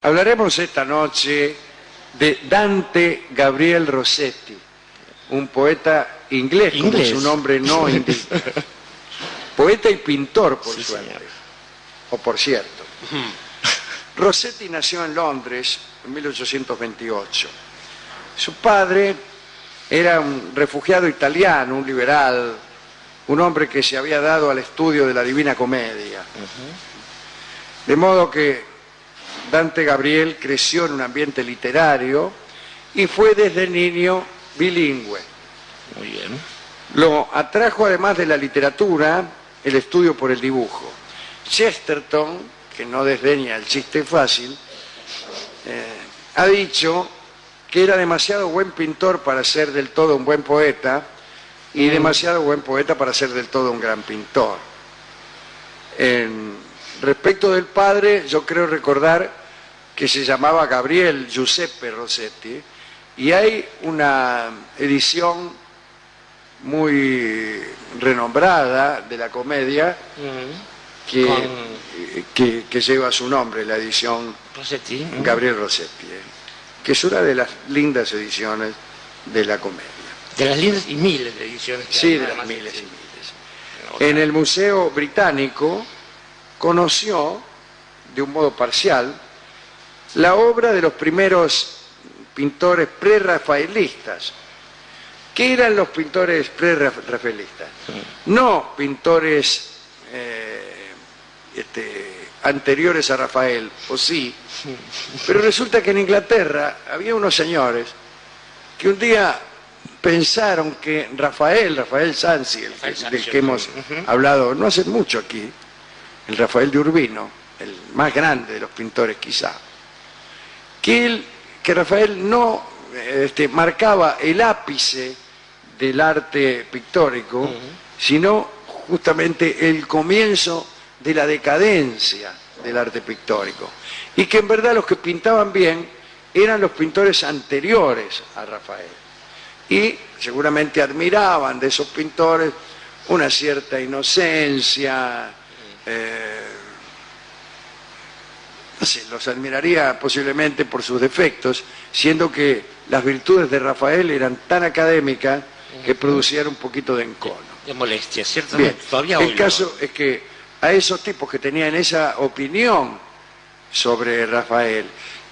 Hablaremos esta noche de Dante Gabriel Rossetti, un poeta inglés, como su nombre no indica. Poeta y pintor, por suerte, señor. O por cierto. Rossetti nació en Londres en 1828. Su padre era un refugiado italiano, un liberal, un hombre que se había dado al estudio de la Divina Comedia. De modo que Dante Gabriel creció en un ambiente literario y fue desde niño bilingüe. Muy bien. Lo atrajo, además de la literatura, el estudio por el dibujo. Chesterton, que no desdeña el chiste fácil, ha dicho que era demasiado buen pintor para ser del todo un buen poeta y demasiado buen poeta para ser del todo un gran pintor. Respecto del padre, yo creo recordar que se llamaba Gabriel Giuseppe Rossetti, y hay una edición muy renombrada de la comedia que lleva su nombre, la edición Rossetti. Gabriel Rossetti, que es una de las lindas ediciones de la comedia. De las lindas y miles de ediciones. Sí, de las miles y miles. En el Museo Británico conoció, de un modo parcial, la obra de los primeros pintores prerrafaelistas. ¿Qué eran los pintores prerrafaelistas? No pintores anteriores a Rafael, o sí, pero resulta que en Inglaterra había unos señores que un día pensaron que Rafael Sanzio, del que hemos hablado no hace mucho aquí, el Rafael de Urbino, el más grande de los pintores quizá, que Rafael no marcaba el ápice del arte pictórico, sino justamente el comienzo de la decadencia del arte pictórico, y que en verdad los que pintaban bien eran los pintores anteriores a Rafael, y seguramente admiraban de esos pintores una cierta inocencia, no sé, los admiraría posiblemente por sus defectos, siendo que las virtudes de Rafael eran tan académicas que producían un poquito de encono. De molestia, ciertamente. Bien, todavía el caso es que a esos tipos que tenían esa opinión sobre Rafael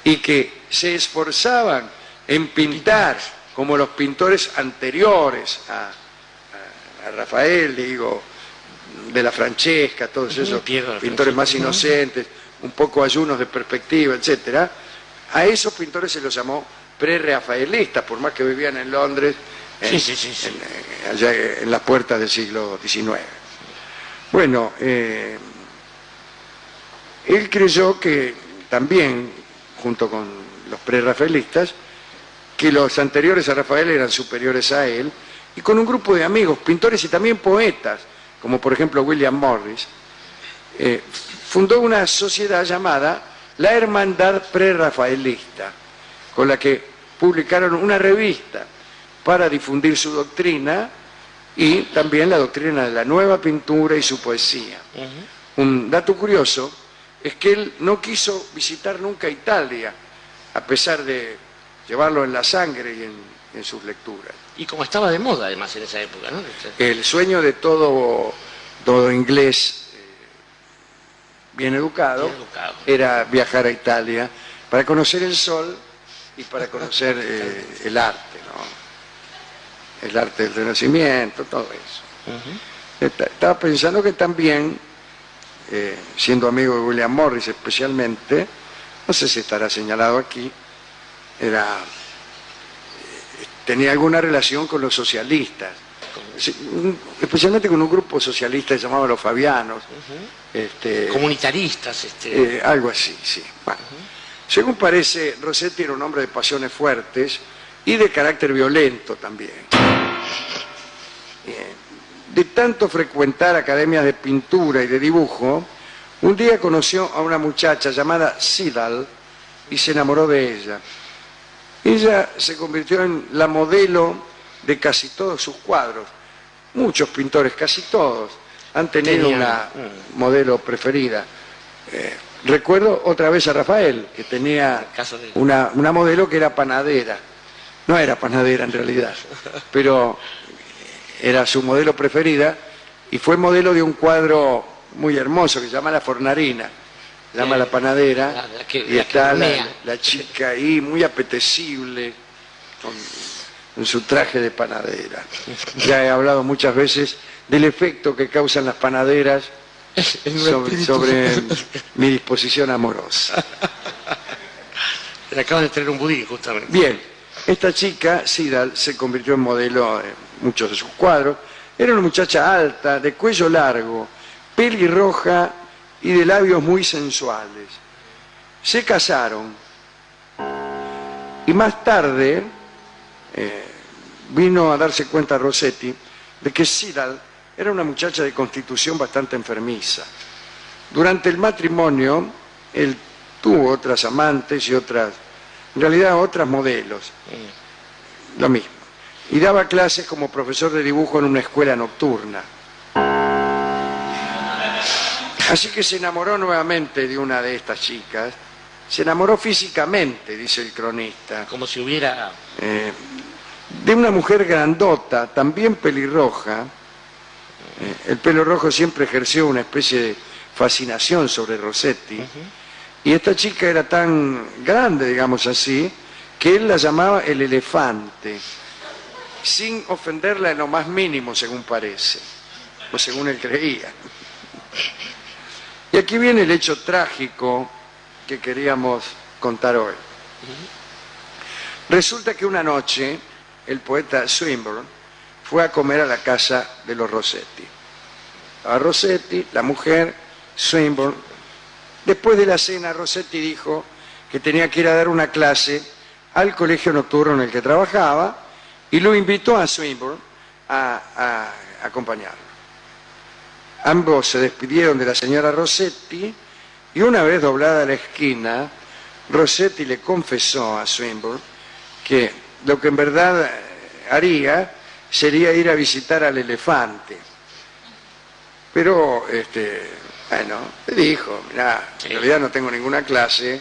y que se esforzaban en pintar como los pintores anteriores a Rafael, digo, de la Francesca, todos esos pintores más inocentes, un poco ayunos de perspectiva, etcétera, a esos pintores se los llamó prerrafaelistas, por más que vivían en Londres, allá en las puertas del siglo XIX. Bueno, él creyó que también, junto con los prerrafaelistas, que los anteriores a Rafael eran superiores a él, y con un grupo de amigos, pintores y también poetas, como por ejemplo William Morris, fundó una sociedad llamada la Hermandad Prerrafaelista, con la que publicaron una revista para difundir su doctrina y también la doctrina de la nueva pintura y su poesía. Un dato curioso es que él no quiso visitar nunca Italia, a pesar de llevarlo en la sangre y en sus lecturas. Y como estaba de moda además en esa época, ¿no? El sueño de todo inglés bien educado era viajar a Italia para conocer el sol y para conocer el arte, ¿no? El arte del Renacimiento, todo eso. Estaba pensando que también, siendo amigo de William Morris especialmente, no sé si estará señalado aquí, tenía alguna relación con los socialistas, especialmente con un grupo socialista llamado los Fabianos. Comunitaristas. Algo así, sí. Bueno, según parece, Rossetti era un hombre de pasiones fuertes y de carácter violento también. De tanto frecuentar academias de pintura y de dibujo, un día conoció a una muchacha llamada Siddal y se enamoró de ella. Ella se convirtió en la modelo de casi todos sus cuadros. Muchos pintores, casi todos, han tenido una modelo preferida. recuerdo otra vez a Rafael, que tenía una modelo que era panadera. No era panadera en realidad, pero era su modelo preferida y fue modelo de un cuadro muy hermoso que se llama La Fornarina. Se llama La Panadera y está la chica ahí muy apetecible con su traje de panadera. Ya he hablado muchas veces del efecto que causan las panaderas sobre mi disposición amorosa. Le acaban de traer un budín, justamente. Bien, esta chica, Sidal, se convirtió en modelo de muchos de sus cuadros. Era una muchacha alta, de cuello largo, pelirroja y de labios muy sensuales. Se casaron y más tarde vino a darse cuenta Rossetti de que Sidal era una muchacha de constitución bastante enfermiza. Durante el matrimonio, él tuvo otras amantes y otras, en realidad otras modelos, lo mismo. Y daba clases como profesor de dibujo en una escuela nocturna. Así que se enamoró nuevamente de una de estas chicas. Se enamoró físicamente, dice el cronista. Como si hubiera... de una mujer grandota, también pelirroja. El pelo rojo siempre ejerció una especie de fascinación sobre Rossetti. Y esta chica era tan grande, digamos así, que él la llamaba el elefante, sin ofenderla en lo más mínimo, según parece, o según él creía. Y aquí viene el hecho trágico que queríamos contar hoy. Resulta que una noche el poeta Swinburne fue a comer a la casa de los Rossetti. A Rossetti, la mujer, Swinburne. Después de la cena, Rossetti dijo que tenía que ir a dar una clase al colegio nocturno en el que trabajaba y lo invitó a Swinburne a acompañarlo. Ambos se despidieron de la señora Rossetti y una vez doblada la esquina, Rossetti le confesó a Swinburne que lo que en verdad haría sería ir a visitar al elefante. Pero, bueno, le dijo, mirá, en realidad no tengo ninguna clase.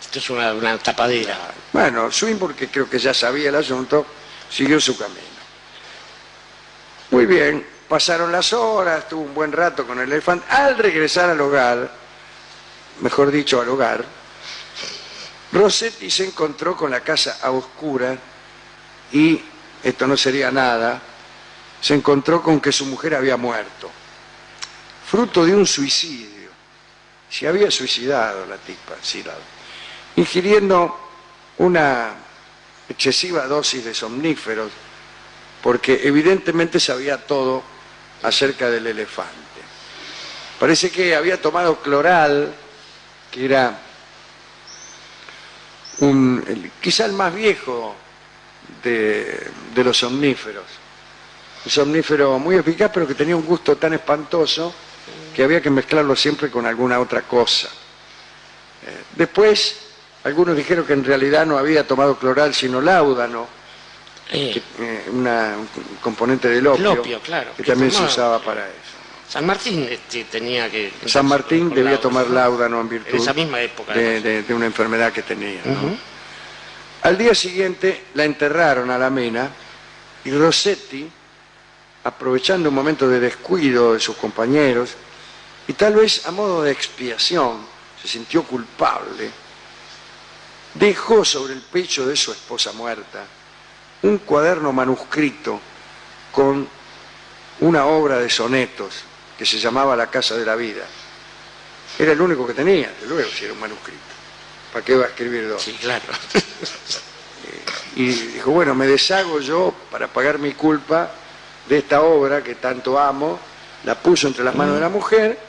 Esto es una tapadera. Bueno, Swinburne, que creo que ya sabía el asunto, siguió su camino. Muy bien, pasaron las horas, tuvo un buen rato con el elefante. Al regresar al hogar, mejor dicho al hogar, Rossetti se encontró con la casa a oscuras y, esto no sería nada, se encontró con que su mujer había muerto, fruto de un suicidio. Se había suicidado la tipa, Sidal, ingiriendo una excesiva dosis de somníferos, porque evidentemente sabía todo acerca del elefante. Parece que había tomado cloral, que era quizá el más viejo de los somníferos. Un somnífero muy eficaz, pero que tenía un gusto tan espantoso que había que mezclarlo siempre con alguna otra cosa. Después, algunos dijeron que en realidad no había tomado cloral, sino láudano, un componente del opio, claro, que también se usaba para eso. San Martín tenía que... San Martín debía tomar láudano en virtud en esa misma época, de una enfermedad que tenía, ¿no? Al día siguiente la enterraron a la Mena y Rossetti, aprovechando un momento de descuido de sus compañeros y tal vez a modo de expiación, se sintió culpable, dejó sobre el pecho de su esposa muerta un cuaderno manuscrito con una obra de sonetos que se llamaba La Casa de la Vida. Era el único que tenía, de luego, si era un manuscrito. ¿Para qué va a escribir dos? Sí, claro. Y dijo, bueno, me deshago yo para pagar mi culpa de esta obra que tanto amo, la puso entre las manos de la mujer,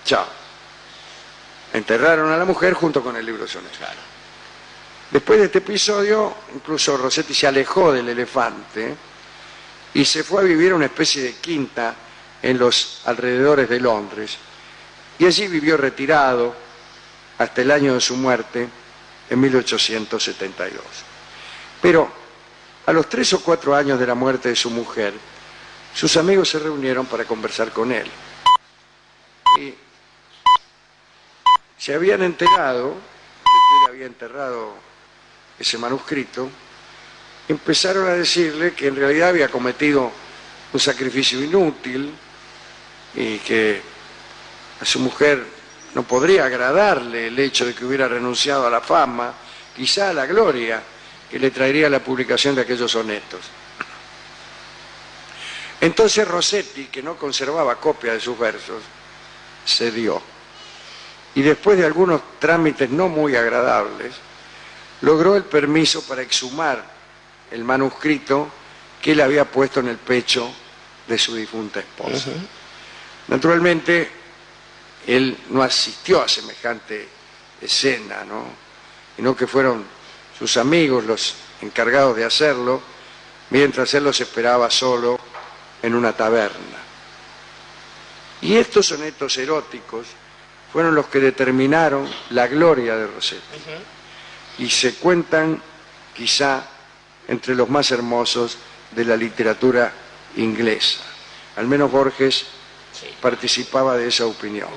chao. Enterraron a la mujer junto con el libro de sonetos. Claro. Después de este episodio, incluso Rossetti se alejó del elefante y se fue a vivir a una especie de quinta en los alrededores de Londres. Y allí vivió retirado hasta el año de su muerte, en 1872. Pero a los 3 o 4 años de la muerte de su mujer, sus amigos se reunieron para conversar con él. Y se habían enterado de que él había enterrado ese manuscrito, empezaron a decirle que en realidad había cometido un sacrificio inútil y que a su mujer no podría agradarle el hecho de que hubiera renunciado a la fama, quizá a la gloria que le traería la publicación de aquellos sonetos. Entonces Rossetti, que no conservaba copia de sus versos, cedió. Y después de algunos trámites no muy agradables, logró el permiso para exhumar el manuscrito que él había puesto en el pecho de su difunta esposa. Naturalmente, él no asistió a semejante escena, ¿no? Sino que fueron sus amigos los encargados de hacerlo, mientras él los esperaba solo en una taberna. Y estos sonetos eróticos fueron los que determinaron la gloria de Rossetti. Y se cuentan quizá entre los más hermosos de la literatura inglesa. Al menos Borges participaba de esa opinión.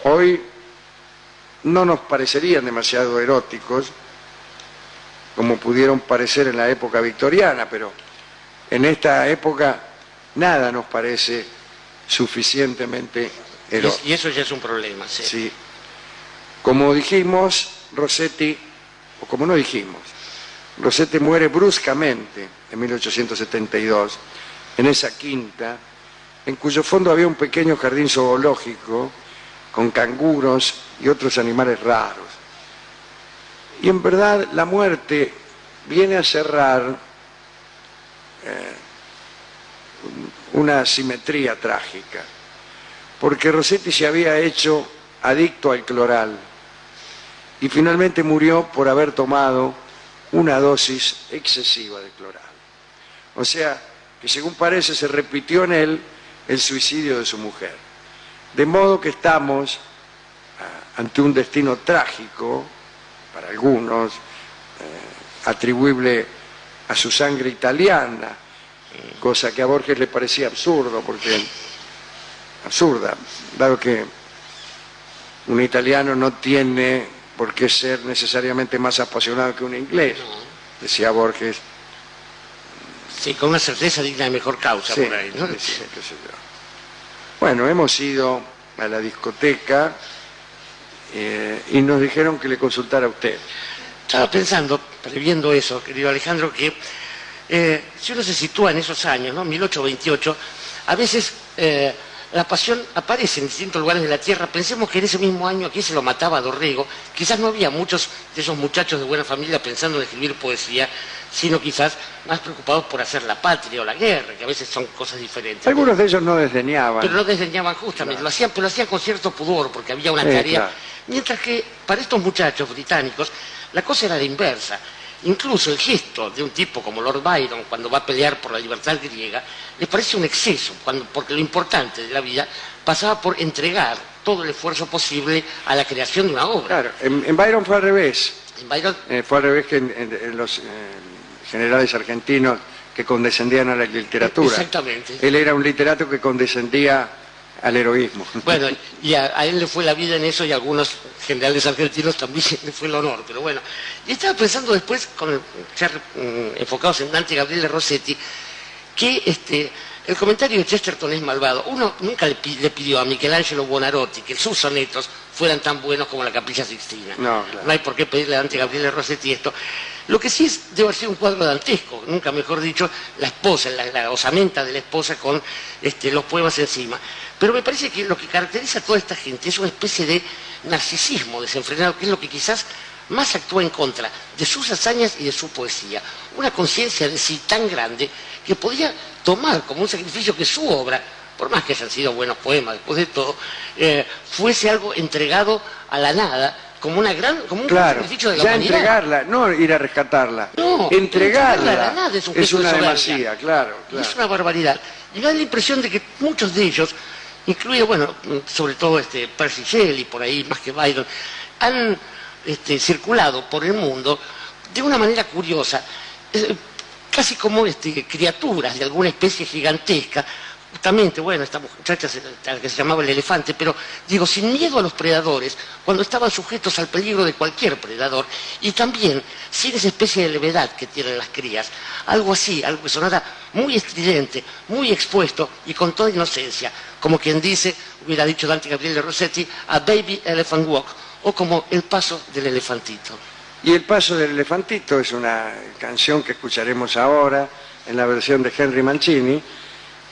Hoy no nos parecerían demasiado eróticos, como pudieron parecer en la época victoriana, pero en esta época nada nos parece suficientemente erótico. Y eso ya es un problema. Sí. Sí. Como dijimos, Rossetti, o como no dijimos, Rossetti muere bruscamente en 1872 en esa quinta, en cuyo fondo había un pequeño jardín zoológico con canguros y otros animales raros. Y en verdad la muerte viene a cerrar una simetría trágica, porque Rossetti se había hecho adicto al cloral y finalmente murió por haber tomado una dosis excesiva de cloral. O sea, que según parece se repitió en él el suicidio de su mujer. De modo que estamos ante un destino trágico, para algunos, atribuible a su sangre italiana, cosa que a Borges le parecía absurda, dado que un italiano no tiene por qué ser necesariamente más apasionado que un inglés, decía Borges. Sí, con una certeza digna de mejor causa, Sí, por ahí, ¿no? sí, qué sé yo. Bueno, hemos ido a la discoteca y nos dijeron que le consultara a usted. Estaba pensando, previendo eso, querido Alejandro, que si uno se sitúa en esos años, ¿no? 1828, a veces la pasión aparece en distintos lugares de la tierra. Pensemos que en ese mismo año aquí se lo mataba a Dorrego. Quizás no había muchos de esos muchachos de buena familia pensando en escribir poesía, sino quizás más preocupados por hacer la patria o la guerra, que a veces son cosas diferentes. Algunos de ellos no desdeñaban. Pero no desdeñaban justamente, Claro. lo hacían con cierto pudor, porque había una Sí, tarea. claro. Mientras que para estos muchachos británicos la cosa era la inversa. Incluso el gesto de un tipo como Lord Byron, cuando va a pelear por la libertad griega, les parece un exceso, porque lo importante de la vida pasaba por entregar todo el esfuerzo posible a la creación de una obra. Claro, en Byron fue al revés. En Byron, Fue al revés que en los generales argentinos que condescendían a la literatura. Exactamente. Él era un literato que condescendía al heroísmo. bueno, y a él le fue la vida en eso y a algunos generales argentinos también le fue el honor, pero bueno. Y estaba pensando después, ya enfocados en Dante Gabriele Rossetti, que el comentario de Chesterton es malvado. Uno nunca le pidió a Michelangelo Buonarroti que sus sonetos fueran tan buenos como la Capilla Sixtina. No, claro. No hay por qué pedirle a Dante Gabriele Rossetti esto. Lo que sí debe haber sido un cuadro dantesco, nunca mejor dicho, la esposa, la osamenta de la esposa con los poemas encima. Pero me parece que lo que caracteriza a toda esta gente es una especie de narcisismo desenfrenado, que es lo que quizás más actúa en contra de sus hazañas y de su poesía. Una conciencia de sí tan grande que podía tomar como un sacrificio que su obra, por más que hayan sido buenos poemas después de todo, fuese algo entregado a la nada, como un Claro, sacrificio de la ya humanidad. entregarla, no ir a rescatarla. No, entregarla entregarla a la nada es un es gesto de una soberbia. demasía, claro. Y es una barbaridad. Y me da la impresión de que muchos de ellos, incluido, bueno, sobre todo Percy Shelley, por ahí, más que Byron, han circulado por el mundo de una manera curiosa, casi como criaturas de alguna especie gigantesca, Justamente, bueno, esta muchacha a la que se llamaba el elefante, pero digo, sin miedo a los predadores, cuando estaban sujetos al peligro de cualquier predador, y también sin esa especie de levedad que tienen las crías, algo así, algo que sonara muy estridente, muy expuesto y con toda inocencia, como quien dice, hubiera dicho Dante Gabriele Rossetti, a Baby Elephant Walk, o como el paso del elefantito. Y el paso del elefantito es una canción que escucharemos ahora en la versión de Henry Mancini,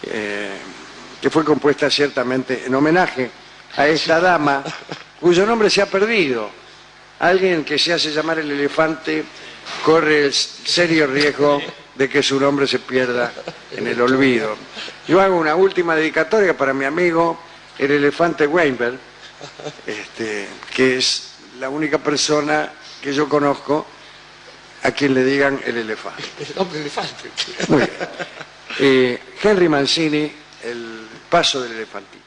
que fue compuesta ciertamente en homenaje a esta dama cuyo nombre se ha perdido. Alguien que se hace llamar el elefante corre el serio riesgo de que su nombre se pierda en el olvido. Yo hago una última dedicatoria para mi amigo el elefante Weinberg, que es la única persona que yo conozco a quien le digan el elefante. El hombre elefante. Muy bien. Henry Mancini, el paso del elefantito.